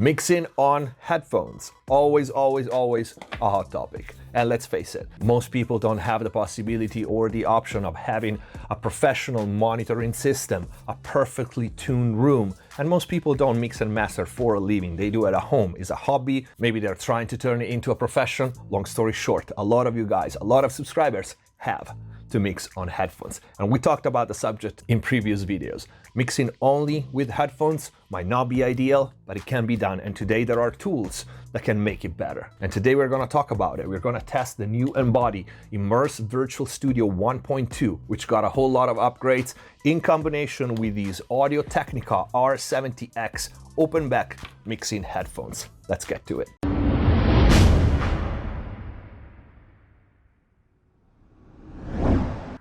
Mixing on headphones, always a hot topic. And let's face it, most people don't have the possibility or the option of having a professional monitoring system, a perfectly tuned room, and most people don't mix and master for a living. They do it at home. It's a hobby. Maybe they're trying to turn it into a profession. Long story short, a lot of you guys, a lot of subscribers have to mix on headphones. And we talked about the subject in previous videos. Mixing only with headphones might not be ideal, but it can be done. And today there are tools that can make it better. And today we're gonna talk about it. We're gonna test the new IMMERSE Virtual Studio 1.2, which got a whole lot of upgrades in combination with these Audio-Technica R70X open back mixing headphones. Let's get to it.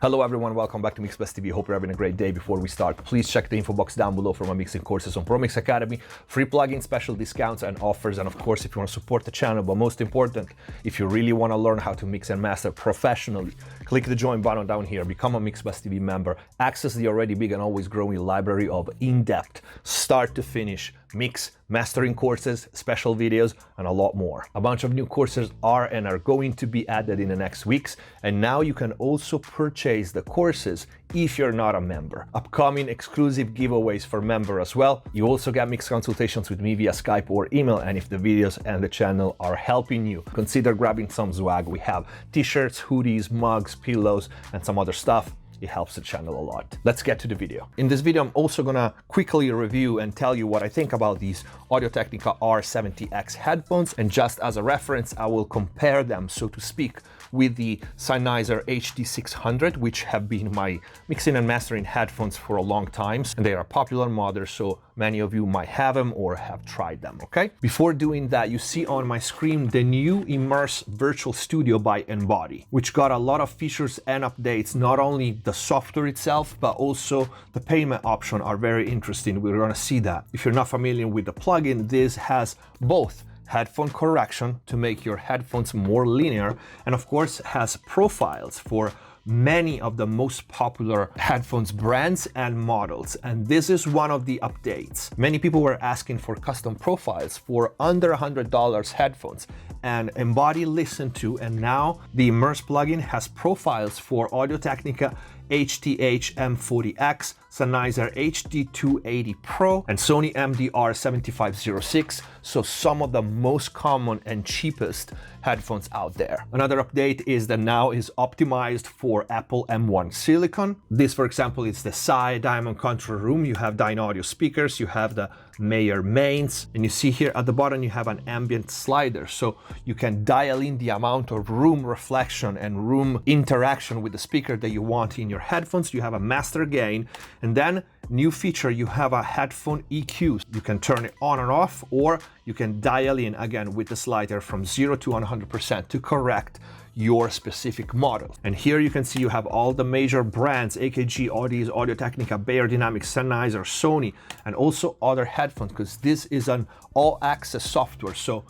Hello everyone, welcome back to MixBest TV. Hope you're having a great day. Before we start, please check the info box down below for my mixing courses on ProMix Academy, free plugin special discounts and offers, and of course if you want to support the channel, but most important, if you really want to learn how to mix and master professionally, click the join button down here, become a MixBest TV member, access the already big and always growing library of in-depth, start to finish mix, mastering courses, special videos, and a lot more. A bunch of new courses are going to be added in the next weeks, and now you can also purchase the courses if you're not a member. Upcoming exclusive giveaways for member as well. You also get mixed consultations with me via Skype or email, and if the videos and the channel are helping you, consider grabbing some swag. We have t-shirts, hoodies, mugs, pillows, and some other stuff. It helps the channel a lot. Let's get to the video. In this video, I'm also gonna quickly review and tell you what I think about these Audio-Technica R70X headphones. And just as a reference, I will compare them, so to speak, with the Sennheiser HD600, which have been my mixing and mastering headphones for a long time. And they are popular models, so many of you might have them or have tried them, okay? Before doing that, you see on my screen the new IMMERSE Virtual Studio by Embody, which got a lot of features and updates. Not only the software itself, but also the payment option are very interesting. We're gonna see that. If you're not familiar with the plugin, this has both headphone correction to make your headphones more linear, and of course has profiles for many of the most popular headphones brands and models, and this is one of the updates. Many people were asking for custom profiles for under $100 headphones, and Embody listened to, and now the IMMERSE plugin has profiles for Audio-Technica ATH-M40X, Sennheiser HD280 Pro, and Sony MDR7506, so some of the most common and cheapest headphones out there. Another update is that now is optimized for Apple M1 Silicon. This, for example, is the Psy Diamond Control Room. You have Dynaudio speakers, you have the Mayer mains, and you see here at the bottom you have an ambient slider, so you can dial in the amount of room reflection and room interaction with the speaker that you want in your headphones. You have a master gain, and then new feature, you have a headphone EQ. You can turn it on and off, or you can dial in again with the slider from 0 to 100% to correct your specific model. And here you can see you have all the major brands: AKG, Audis, Audio-Technica, Beyerdynamic, Sennheiser, Sony, and also other headphones, because this is an all-access software. So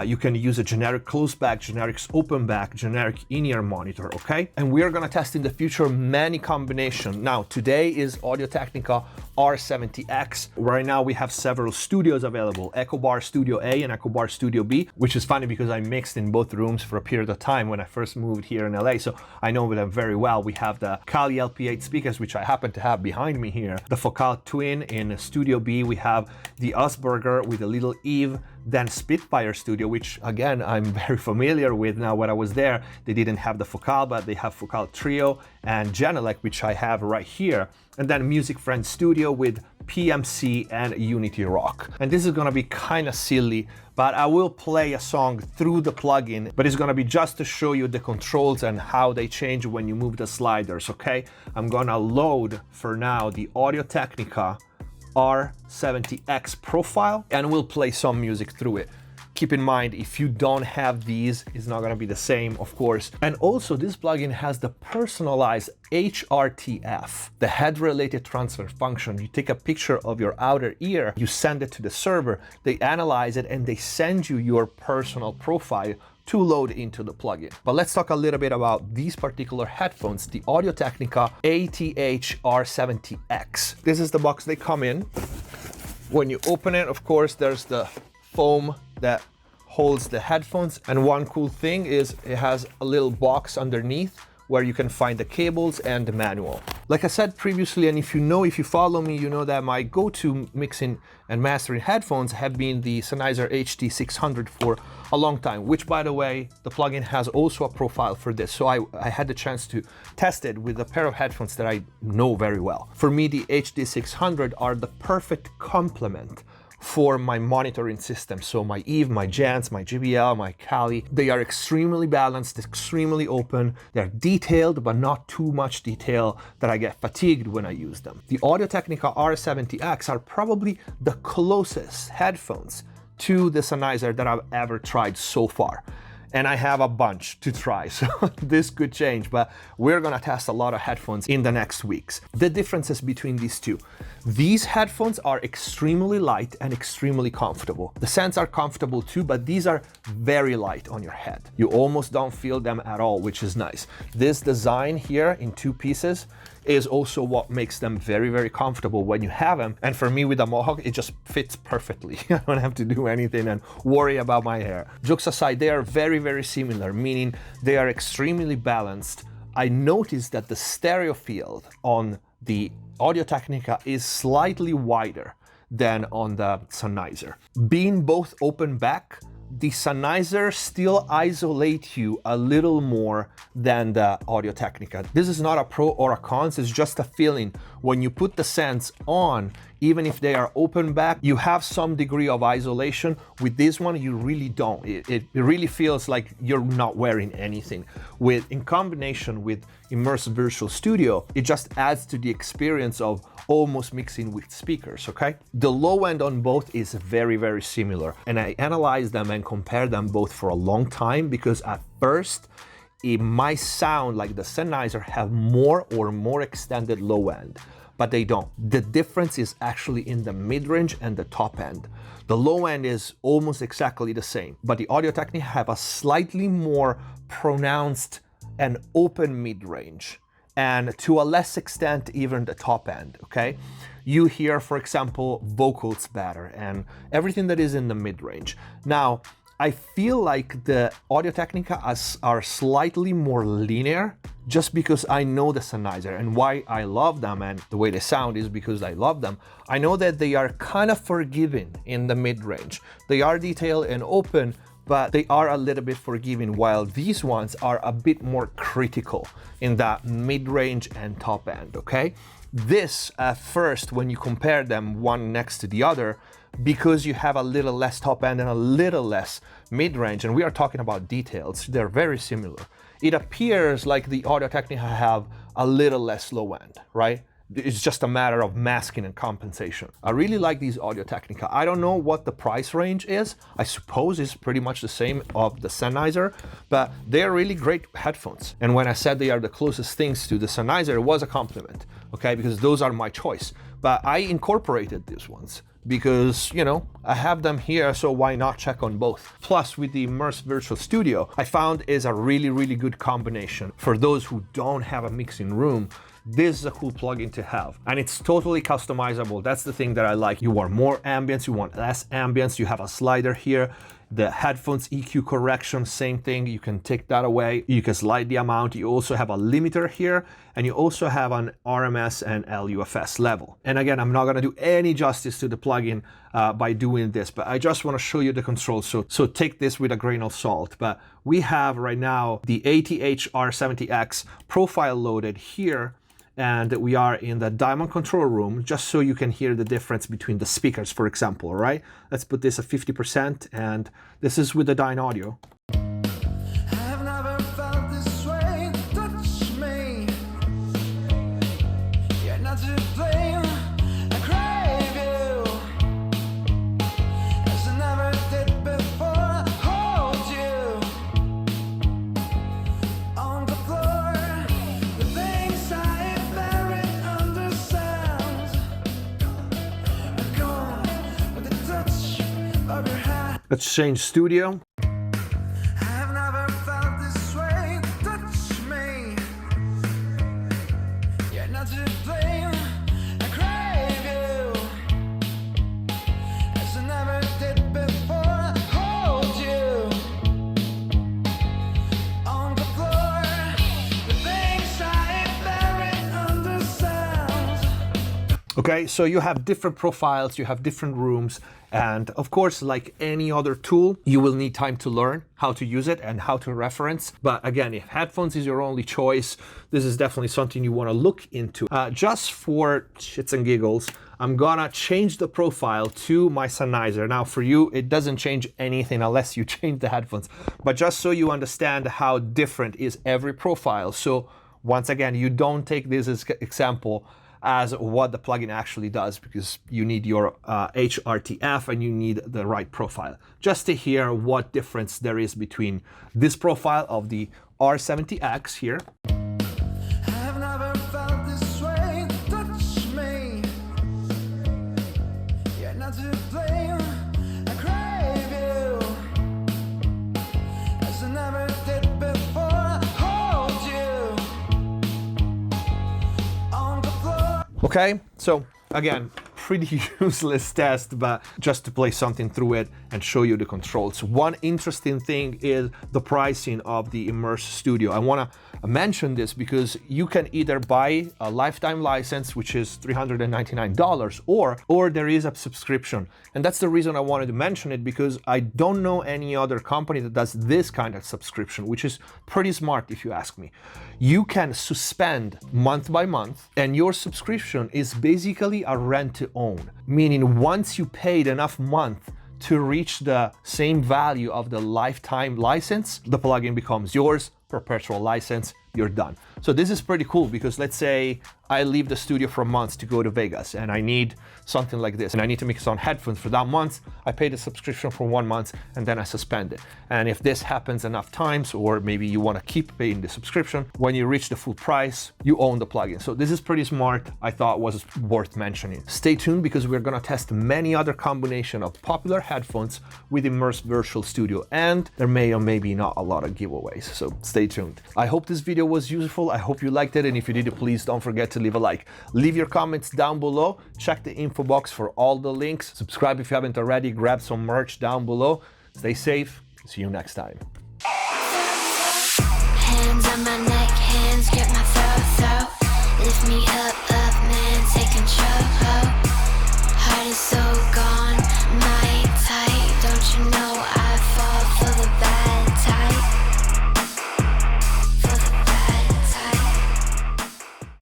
you can use a generic closed back, generic open back, generic in-ear monitor, okay? And we are gonna test in the future many combinations. Now, today is Audio-Technica R70X. Right now we have several studios available: EchoBar Studio A and EchoBar Studio B, which is funny because I mixed in both rooms for a period of time when I first moved here in LA, so I know them very well. We have the Kali LP8 speakers, which I happen to have behind me here, the Focal Twin in Studio B. We have the Usburger with a little Eve, then Spitfire Studio, which again I'm very familiar with now. When I was there, they didn't have the Focal, but they have Focal Trio and Genelec, which I have right here, and then Music Friend Studio with PMC and Unity Rock. And this is gonna be kind of silly, but I will play a song through the plugin, but it's gonna be just to show you the controls and how they change when you move the sliders, okay? I'm gonna load for now the Audio-Technica R70X profile, and we'll play some music through it. Keep in mind, if you don't have these, it's not gonna be the same, of course. And also, this plugin has the personalized HRTF, the head-related transfer function. You take a picture of your outer ear, you send it to the server, they analyze it, and they send you your personal profile to load into the plugin. But let's talk a little bit about these particular headphones, the Audio-Technica ATH-R70X. This is the box they come in. When you open it, of course, there's the foam that holds the headphones. And one cool thing is it has a little box underneath where you can find the cables and the manual. Like I said previously, and if you follow me, you know that my go-to mixing and mastering headphones have been the Sennheiser HD600 for a long time, which, by the way, the plugin has also a profile for this. So I had the chance to test it with a pair of headphones that I know very well. For me, the HD600 are the perfect complement for my monitoring system. So my Eve, my Jans, my JBL, my Kali, they are extremely balanced, extremely open. They're detailed, but not too much detail that I get fatigued when I use them. The Audio-Technica R70X are probably the closest headphones to the Sennheiser that I've ever tried so far. And I have a bunch to try, so this could change, but we're gonna test a lot of headphones in the next weeks. The differences between these two. These headphones are extremely light and extremely comfortable. The Sens are comfortable too, but these are very light on your head. You almost don't feel them at all, which is nice. This design here in two pieces is also what makes them very, very comfortable when you have them. And for me with a mohawk, it just fits perfectly. I don't have to do anything and worry about my hair. Jokes aside, they are very, very similar, meaning they are extremely balanced. I noticed that the stereo field on the Audio-Technica is slightly wider than on the Sennheiser. Being both open back, the Sennheiser still isolate you a little more than the Audio-Technica. This is not a pro or a cons, it's just a feeling. When you put the Sens on, even if they are open back, you have some degree of isolation. With this one, you really don't. It really feels like you're not wearing anything. In combination with IMMERSE Virtual Studio, it just adds to the experience of almost mixing with speakers, okay? The low end on both is very, very similar. And I analyzed them and compared them both for a long time because at first, it might sound like the Sennheiser have more extended low end, but they don't. The difference is actually in the mid-range and the top end. The low end is almost exactly the same, but the Audio-Technica have a slightly more pronounced and open mid-range, and to a less extent, even the top end, okay? You hear, for example, vocals better and everything that is in the mid-range. Now, I feel like the Audio-Technica are slightly more linear just because I know the Sennheiser, and why I love them and the way they sound is because I love them. I know that they are kind of forgiving in the mid-range. They are detailed and open, but they are a little bit forgiving, while these ones are a bit more critical in that mid-range and top end, okay? This, at first, when you compare them one next to the other, because you have a little less top end and a little less mid-range, and we are talking about details, they're very similar. It appears like the Audio-Technica have a little less low end, right? It's just a matter of masking and compensation. I really like these Audio-Technica. I don't know what the price range is. I suppose it's pretty much the same of the Sennheiser, but they're really great headphones. And when I said they are the closest things to the Sennheiser, it was a compliment, okay? Because those are my choice. But I incorporated these ones because, you know, I have them here, so why not check on both? Plus, with the IMMERSE Virtual Studio, I found is a really, really good combination. For those who don't have a mixing room, this is a cool plugin to have, and it's totally customizable. That's the thing that I like. You want more ambience, you want less ambience, you have a slider here. The headphones EQ correction, same thing, you can take that away. You can slide the amount. You also have a limiter here, and you also have an RMS and LUFS level. And again, I'm not gonna do any justice to the plugin by doing this, but I just wanna show you the controls, so take this with a grain of salt. But we have right now the ATH-R70X profile loaded here, and we are in the diamond control room, just so you can hear the difference between the speakers, for example, right? Let's put this at 50%, and this is with the Dynaudio. I've never felt this way, touch me. You're not to blame, I crave you. As I never did before, I hold you on the floor. The things I buried under sand are gone with the touch of your hand. Let's change studio. I've never felt this way, touch me. You're not to blame, I crave you. As I never did before, Okay, so you have different profiles, you have different rooms, and of course, like any other tool, you will need time to learn how to use it and how to reference. But again, if headphones is your only choice, this is definitely something you want to look into. Just for shits and giggles, I'm gonna change the profile to my Sennheiser. Now for you, it doesn't change anything unless you change the headphones, but just so you understand how different is every profile. So once again, you don't take this as example as what the plugin actually does, because you need your HRTF and you need the right profile. Just to hear what difference there is between this profile of the R70X here. I've never felt this way. Touch me. You're not to blame. I crave you as I never did before. Hold you on the floor. Okay, so again, pretty useless test, but just to play something through it and show you the controls. One interesting thing is the pricing of the IMMERSE Studio. I want to mention this because you can either buy a lifetime license, which is $399, or there is a subscription. And that's the reason I wanted to mention it, because I don't know any other company that does this kind of subscription, which is pretty smart if you ask me. You can suspend month by month, and your subscription is basically a rent to own, meaning once you paid enough month to reach the same value of the lifetime license, the plugin becomes yours, perpetual license, you're done. So this is pretty cool, because let's say I leave the studio for months to go to Vegas and I need something like this and I need to mix on headphones for that month. I pay the subscription for 1 month and then I suspend it. And if this happens enough times, or maybe you want to keep paying the subscription, when you reach the full price, you own the plugin. So this is pretty smart. I thought was worth mentioning. Stay tuned, because we're going to test many other combination of popular headphones with IMMERSE Virtual Studio, and there may or maybe not a lot of giveaways. So stay tuned. I hope this video was useful. I hope you liked it, and if you did, please don't forget to leave a like. Leave your comments down below. Check the info box for all the links. Subscribe if you haven't already. Grab some merch down below. Stay safe. See you next time. Hands on my neck, hands grip my throat. Lift me up,